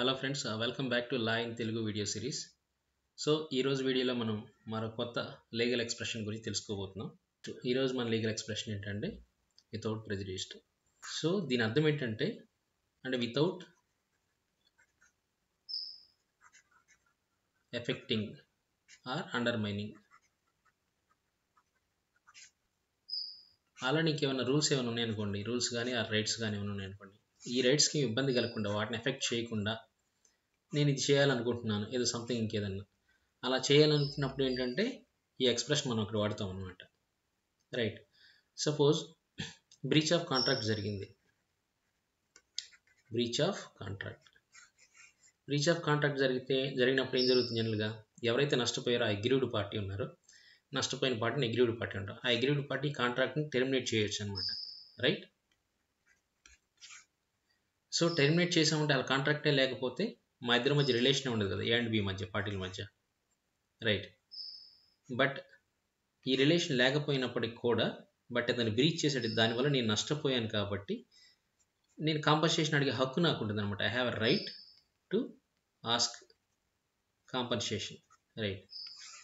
Hello friends, welcome back to law in Telugu video series. So ఈరోజు వీడియోలో మనం మరో కొత్త లీగల్ ఎక్స్ప్రెషన్ గురించి తెలుసుకోబోతున్నాం. ఈరోజు మన లీగల్ ఎక్స్ప్రెషన్ ఏంటంటే వితౌట్ ప్రెజుడిస్. సో దీని అర్థం ఏంటంటే వితౌట్ ఎఫెక్టింగ్ ఆర్ అండర్మైనింగ్. అలా నీకు ఏమైనా రూల్స్ ఏమైనా ఉన్నాయనుకోండి, రూల్స్ కానీ ఆ రైట్స్ కానీ ఏమైనా ఉన్నాయనుకోండి, ఈ రైట్స్కి ఇబ్బంది కలగకుండా, వాటిని ఎఫెక్ట్ చేయకుండా నేను ఇది చేయాలనుకుంటున్నాను, ఏదో సంథింగ్ ఇంకేదన్నా అలా చేయాలనుకున్నప్పుడు ఏంటంటే ఈ ఎక్స్ప్రెషన్ మనం అక్కడ వాడతాం అనమాట. Right. Suppose breach of contract జరిగింది. బ్రీచ్ ఆఫ్ కాంట్రాక్ట్ జరిగినప్పుడు ఏం జరుగుతుంది? జనరల్గా ఎవరైతే నష్టపోయారో ఆ అగ్రీవ్డ్ పార్టీ ఉన్నారో, నష్టపోయిన పార్టీని అగ్రీవ్డ్ పార్టీ అంటారు. ఆ అగ్రీవ్డ్ పార్టీ కాంట్రాక్ట్ని టెర్మినేట్ చేయొచ్చు అనమాట. రైట్. సో టెర్మినేట్ చేసామంటే ఆ కాంట్రాక్టే లేకపోతే మా ఇద్దరి మధ్య రిలేషన్ ఉండదు కదా, ఏ అండ్ బి మధ్య, పార్టీల మధ్య. రైట్. బట్ ఈ రిలేషన్ లేకపోయినప్పటికి కూడా అతను బ్రీచ్ చేసాడు, దానివల్ల నేను నష్టపోయాను కాబట్టి నేను కాంపన్సేషన్ అడిగే హక్కు నాకు ఉంటుంది అనమాట. I have a right to ask compensation. Right.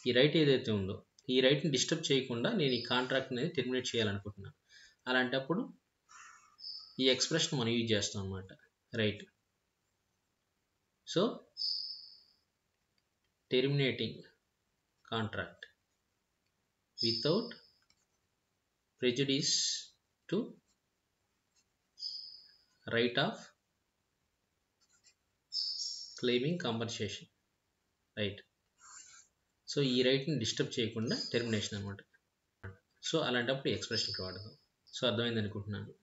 ఈ రైట్ ఏదైతే ఉందో ఈ రైట్ని డిస్టర్బ్ చేయకుండా నేను ఈ కాంట్రాక్ట్ అనేది టెర్మినేట్ చేయాలనుకుంటున్నాను. అలాంటప్పుడు ఈ ఎక్స్ప్రెషన్ మనం యూజ్ చేస్తాం అనమాట. Right. So terminating contract without prejudice to right of claiming compensation. Right. So ఈ రైట్ని డిస్టర్బ్ చేయకుండా టెర్మినేషన్ అనమాట. సో అలాంటప్పుడు ఎక్స్ప్రెషన్ వాడదాం. సో అర్థమైంది అనుకుంటున్నాను.